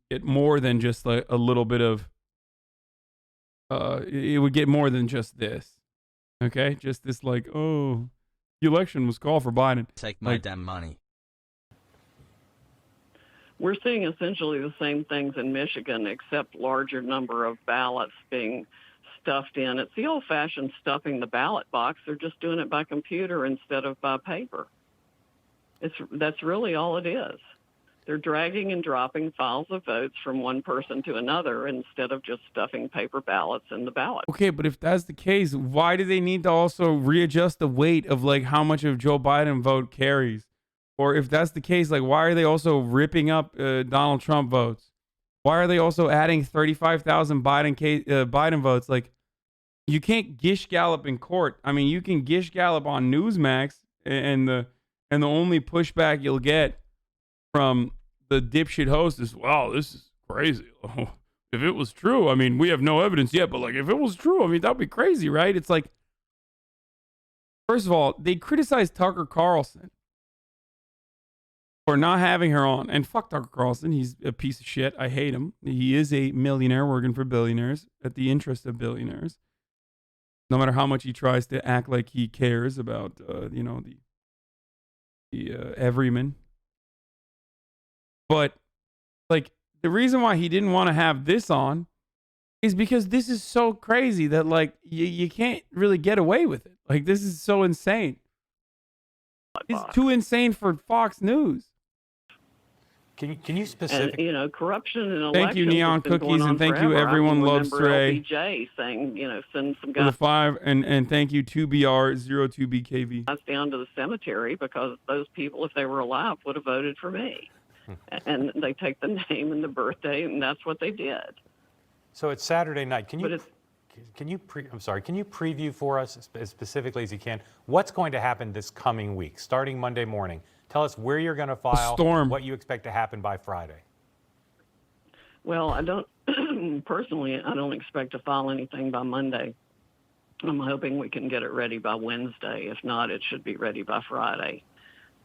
get more than just like a little bit of, it would get more than just this. Okay? Just this, like, oh, the election was called for Biden. Take my damn money. We're seeing essentially the same things in Michigan, except larger number of ballots being stuffed in. It's the old-fashioned stuffing the ballot box. They're just doing it by computer instead of by paper. That's really all it is. They're dragging and dropping files of votes from one person to another instead of just stuffing paper ballots in the ballot. Okay, but if that's the case, why do they need to also readjust the weight of, like, how much of Joe Biden vote carries? Or if that's the case, like, why are they also ripping up Donald Trump votes? Why are they also adding 35,000 Biden votes? Like, you can't gish gallop in court. I mean, you can gish gallop on Newsmax, and the only pushback you'll get from the dipshit host is, wow, this is crazy. If it was true, I mean, we have no evidence yet, but, like, if it was true, I mean, that'd be crazy, right? It's like, first of all, they criticized Tucker Carlson for not having her on. And fuck Tucker Carlson. He's a piece of shit. I hate him. He is a millionaire working for billionaires at the interest of billionaires. No matter how much he tries to act like he cares about, you know, the everyman. But, like, the reason why he didn't want to have this on is because this is so crazy that, like, you can't really get away with it. Like, this is so insane. It's too insane for Fox News. Can you specifically? And, you know, corruption in elections. Thank you, Neon Cookies, and thank you, forever. everyone loves Trey. LBJ saying, you know, send some For the guys 5, and thank you, 2BR02BKV. down to the cemetery because those people, if they were alive, would have voted for me. And they take the name and the birthday, and that's what they did. So it's Saturday night. Can you preview for us as specifically as you can what's going to happen this coming week, starting Monday morning? Tell us where you're going to file, what you expect to happen by Friday. Well, I don't personally, I don't expect to file anything by Monday. I'm hoping we can get it ready by Wednesday. If not, it should be ready by Friday.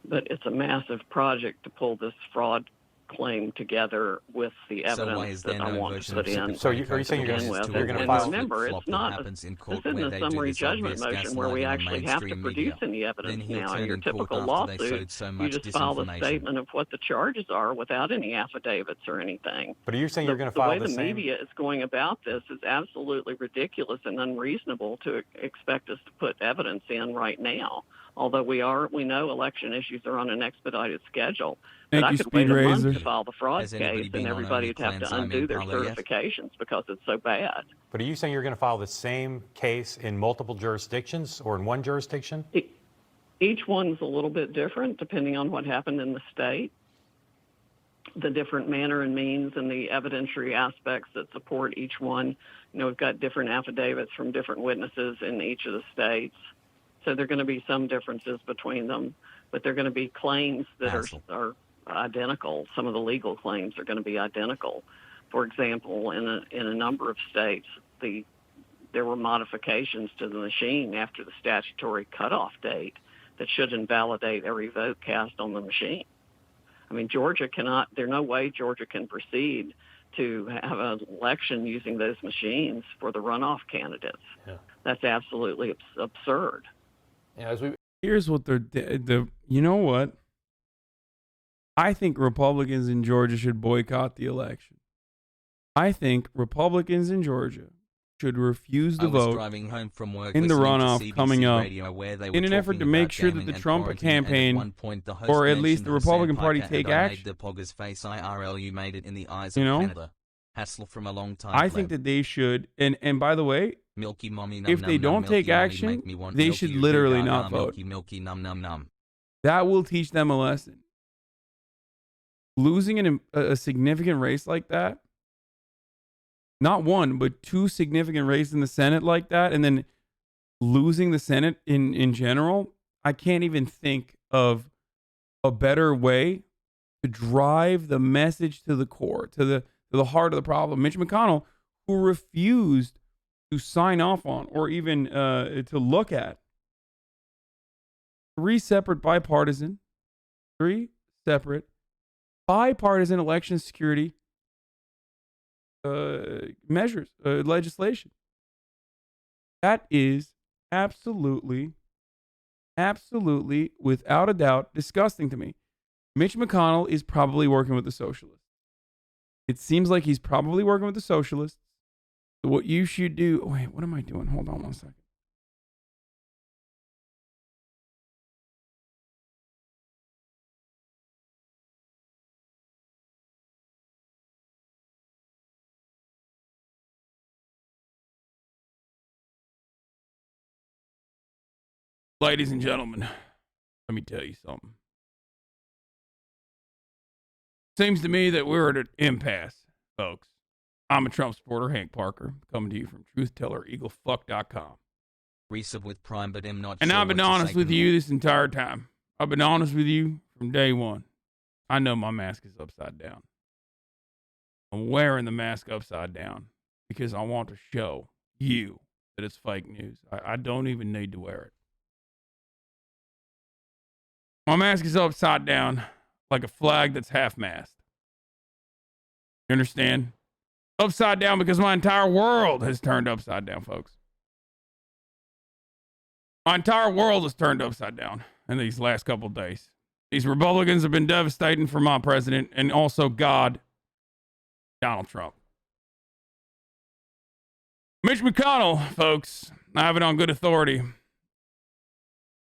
But it's a massive project to pull this fraud claim together with the evidence that I want to put in. So are you saying you're going to file? Remember, it's not. This isn't a summary judgment motion where we actually have to produce any evidence now. In your typical lawsuit, you just file the statement of what the charges are without any affidavits or anything. But are you saying you're going to file the same? The way the media is going about this is absolutely ridiculous and unreasonable to expect us to put evidence in right now. Although we know election issues are on an expedited schedule. Thank but you, I could wait a month Speed to file the fraud case, and everybody would have to undo their certifications because it's so bad. But are you saying you're going to file the same case in multiple jurisdictions or in one jurisdiction? Each one's a little bit different depending on what happened in the state, the different manner and means and the evidentiary aspects that support each one. You know, we've got different affidavits from different witnesses in each of the states. So there are going to be some differences between them, but there are going to be claims that are identical. Some of the legal claims are going to be identical. For example, in a number of states, the there were modifications to the machine after the statutory cutoff date that should invalidate every vote cast on the machine. I mean, Georgia cannot, there's no way Georgia can proceed to have an election using those machines for the runoff candidates. Yeah. That's absolutely absurd. Yeah, Here's what you know what? I think Republicans in Georgia should boycott the election. I think Republicans in Georgia should refuse to vote driving home from work in the runoff CBC coming up in an effort to make sure that the Trump campaign, or at least the Republican Party, take action. The pogger's face IRL, you made it in the eyes You of know? Canada. HasL from a long time. I think that they should, and by the way, Milky mommy, if they don't take action, they should literally not vote. Milky num num num. That will teach them a lesson. Losing a significant race like that, not one, but two significant races in the Senate like that, and then losing the Senate in general, I can't even think of a better way to drive the message to the core, to the heart of the problem. Mitch McConnell, who refused to sign off on or even to look at three separate bipartisan election security measures, legislation. That is absolutely, without a doubt, disgusting to me. Mitch McConnell is probably working with the socialists. It seems like he's probably working with the socialists. So what you should do... Wait, what am I doing? Hold on one second. Ladies and gentlemen, let me tell you something. Seems to me that we're at an impasse, folks. I'm a Trump supporter, Hank Parker, coming to you from TruthTellerEagleFuck.com. Resub with Prime, but I'm not and sure I've been honest with you this entire time. I've been honest with you from day one. I know my mask is upside down. I'm wearing the mask upside down because I want to show you that it's fake news. I don't even need to wear it. My mask is upside down like a flag that's half-mast. You understand? Upside down because my entire world has turned upside down, folks. My entire world has turned upside down in these last couple of days. These Republicans have been devastating for my president and also God, Donald Trump. Mitch McConnell, folks, I have it on good authority.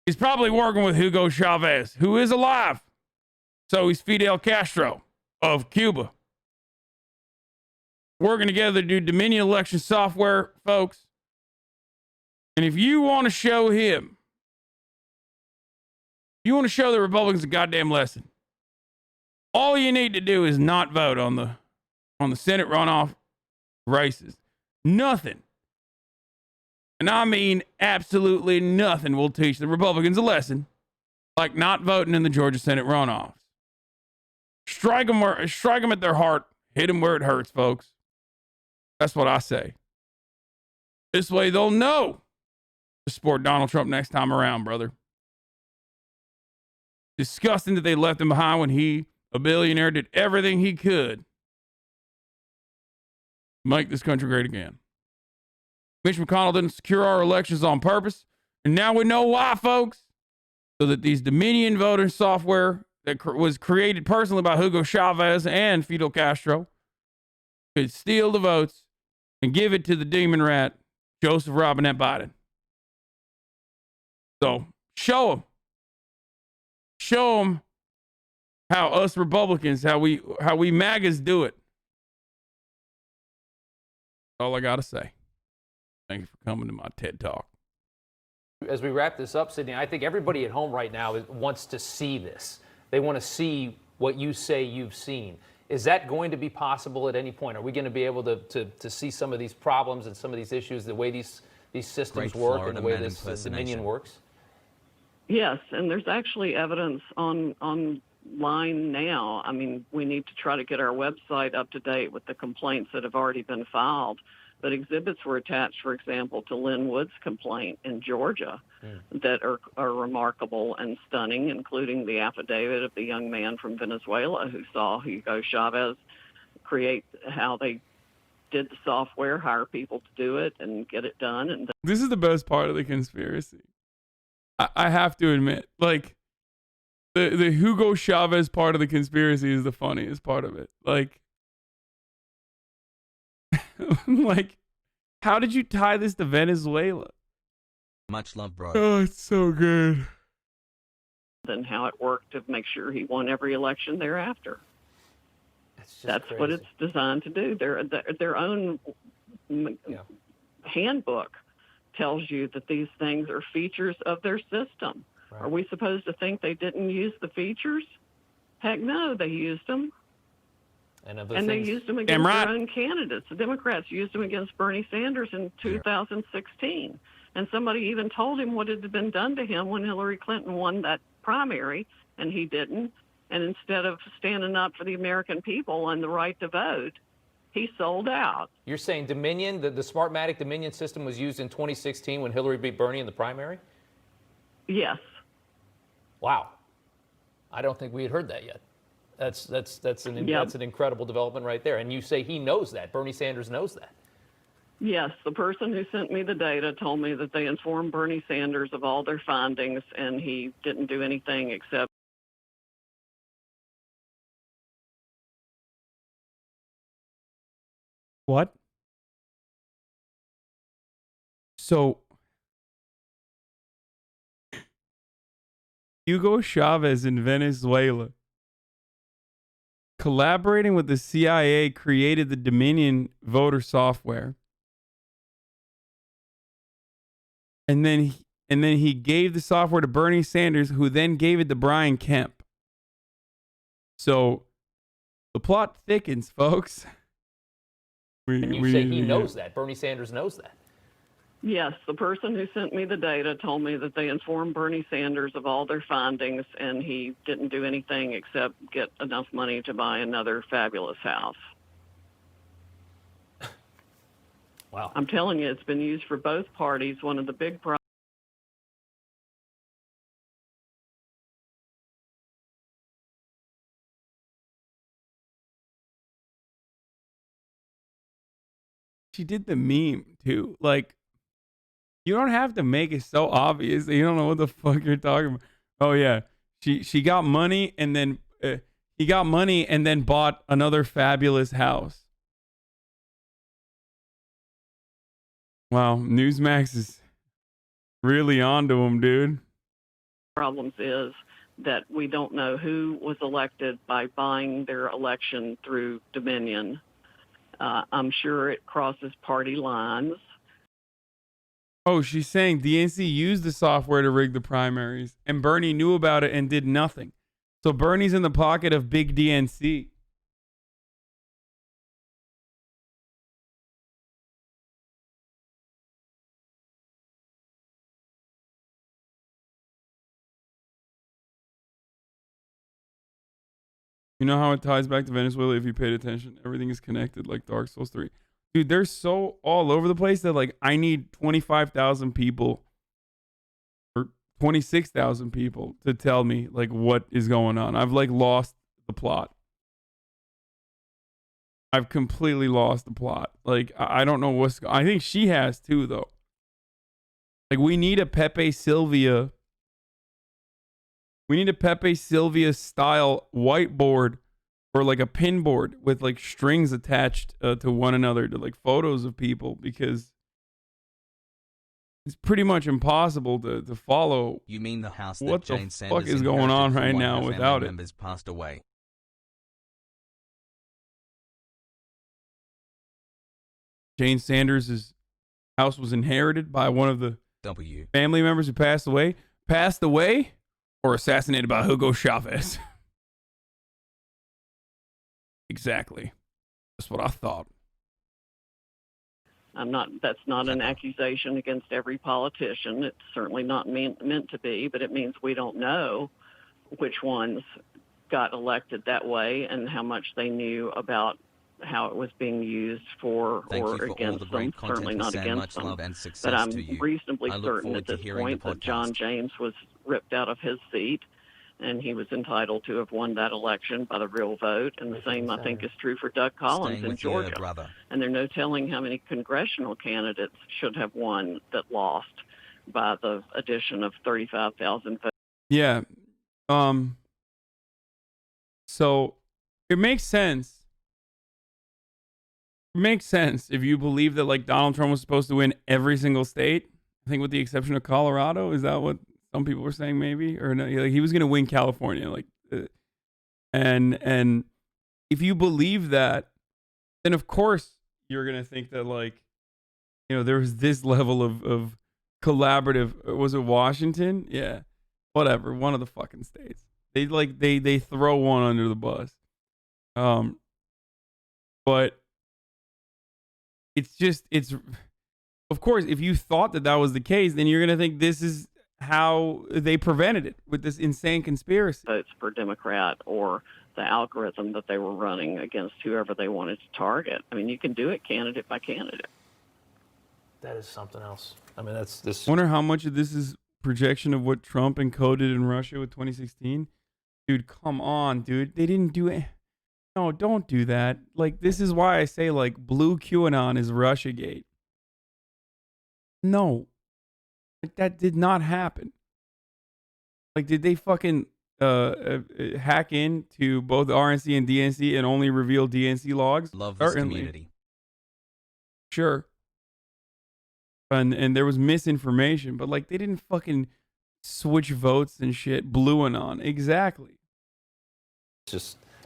He's probably working with Hugo Chavez, who is alive. So he's Fidel Castro of Cuba. Working together to do Dominion election software, folks. And if you want to show him, you want to show the Republicans a goddamn lesson, all you need to do is not vote on the Senate runoff races. Nothing. And I mean absolutely nothing will teach the Republicans a lesson like not voting in the Georgia Senate runoffs. Strike them at their heart. Hit them where it hurts, folks. That's what I say. This way they'll know to support Donald Trump next time around, brother. Disgusting that they left him behind when he, a billionaire, did everything he could to make this country great again. Mitch McConnell didn't secure our elections on purpose, and now we know why, folks. So that these Dominion voting software that was created personally by Hugo Chavez and Fidel Castro could steal the votes and give it to the demon rat, Joseph Robinette Biden. So show them. Show them how us Republicans, how we MAGAs do it. That's all I got to say. Thank you for coming to my TED Talk. As we wrap this up, Sidney, I think everybody at home right now wants to see this. They want to see what you say you've seen. Is that going to be possible at any point? Are we going to be able to see some of these problems and some of these issues, the way these systems work and the way this Dominion works? Yes, and there's actually evidence online now. I mean, we need to try to get our website up to date with the complaints that have already been filed. But exhibits were attached, for example, to Lynn Wood's complaint in Georgia that are remarkable and stunning, including the affidavit of the young man from Venezuela who saw Hugo Chavez create how they did the software, hire people to do it, and get it done. And This is the best part of the conspiracy. I have to admit, like, the Hugo Chavez part of the conspiracy is the funniest part of it. Like, like, how did you tie this to Venezuela? Much love, bro. Oh, it's so good. then how it worked to make sure he won every election thereafter. That's crazy. what it's designed to do. Their own handbook tells you that these things are features of their system. Right. Are we supposed to think they didn't use the features? Heck no, they used them. And they used them against their own candidates. The Democrats used them against Bernie Sanders in 2016. And somebody even told him what had been done to him when Hillary Clinton won that primary, and he didn't. And instead of standing up for the American people and the right to vote, he sold out. You're saying Dominion, the Smartmatic Dominion system was used in 2016 when Hillary beat Bernie in the primary? Yes. Wow. I don't think we had heard that yet. That's an incredible development right there. And you say he knows that. Bernie Sanders knows that. Yes, the person who sent me the data told me that they informed Bernie Sanders of all their findings, and he didn't do anything except What? So, Hugo Chavez in Venezuela, collaborating with the CIA, created the Dominion voter software. And then he gave the software to Bernie Sanders, who then gave it to Brian Kemp. So, the plot thickens, folks. And you say he knows that. Bernie Sanders knows that. Yes, the person who sent me the data told me that they informed Bernie Sanders of all their findings, and he didn't do anything except get enough money to buy another fabulous house. Wow. I'm telling you, it's been used for both parties. One of the big problems. She did the meme too. Like, you don't have to make it so obvious that you don't know what the fuck you're talking about. Oh yeah, she got money and then he got money and then bought another fabulous house. Wow, Newsmax is really onto him, dude. Problems is that we don't know who was elected by buying their election through Dominion. I'm sure it crosses party lines. Oh, she's saying DNC used the software to rig the primaries, and Bernie knew about it and did nothing. So Bernie's in the pocket of big DNC. You know how it ties back to Venezuela if you paid attention? Everything is connected like Dark Souls 3. Dude, they're so all over the place that, like, I need 25,000 people or 26,000 people to tell me, like, what is going on. I've, like, lost the plot. I've completely lost the plot. Like, I don't know what's I think she has too, though. Like, we need a Pepe Sylvia. We need a Pepe Sylvia style whiteboard or like a pinboard with like strings attached to one another to like photos of people, because it's pretty much impossible to follow. You mean the house that what Jane the Sanders fuck is going on right now without it? Members passed away. Jane Sanders' house was inherited by one of the family members who passed away, or assassinated by Hugo Chavez. Exactly. That's what I thought. That's not an accusation against every politician. It's certainly not meant to be, but it means we don't know which ones got elected that way and how much they knew about how it was being used for Thank or you for all against the them. great content, Certainly not Hassan. against Much them. love and But success I'm to you. reasonably I look certain forward at to this hearing the point that John podcast. James was ripped out of his seat, and he was entitled to have won that election by the real vote. And the same, I think, is true for Doug Collins Staying in with you, Georgia. brother. And there's no telling how many congressional candidates should have won that lost by the addition of 35,000 votes. Yeah. So it makes sense. It makes sense if you believe that like Donald Trump was supposed to win every single state. I think with the exception of Colorado. Is that what some people were saying? Maybe or no? Like he was going to win California. Like, and if you believe that, then of course you're going to think that like, you know, there was this level of collaborative. Was it Washington? Yeah, whatever. One of the fucking states. They throw one under the bus. But it's of course, if you thought that was the case, then you're going to think this is how they prevented it with this insane conspiracy. Votes for Democrat or the algorithm that they were running against whoever they wanted to target. I mean, you can do it candidate by candidate. That is something else. I mean, that's this. Wonder how much of this is projection of what Trump encoded in Russia with 2016. Dude, come on, dude. They didn't do it. No, don't do that. Like, this is why I say, like, blue QAnon is Russiagate. No. Like, that did not happen. Like, did they fucking hack into both RNC and DNC and only reveal DNC logs? Love this Certainly. community. Sure. And there was misinformation, but, like, they didn't fucking switch votes and shit. Blue anon. Exactly.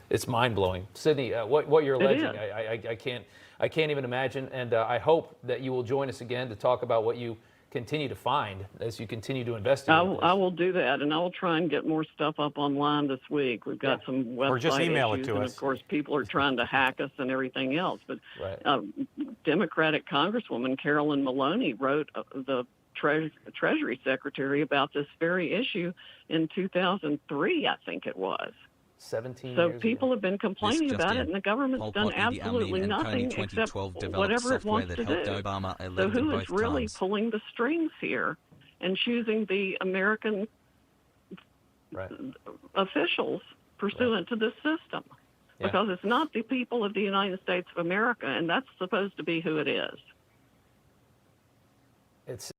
It's mind blowing, Sydney. What you're alleging, is. I can't even imagine. And I hope that you will join us again to talk about what you continue to find as you continue to investigate. I will do that, and I will try and get more stuff up online this week. We've got some website Or just email issues, it to and us. of course, people are trying to hack us and everything else. But Democratic Congresswoman Carolyn Maloney wrote the Treasury Secretary about this very issue in 2003, I think it was. 17 so years people ago. have been complaining about it, and the government's done absolutely nothing except whatever it wants to do. So who is really pulling the strings here and choosing the American officials pursuant to this system? Because it's not the people of the United States of America, and that's supposed to be who it is. It's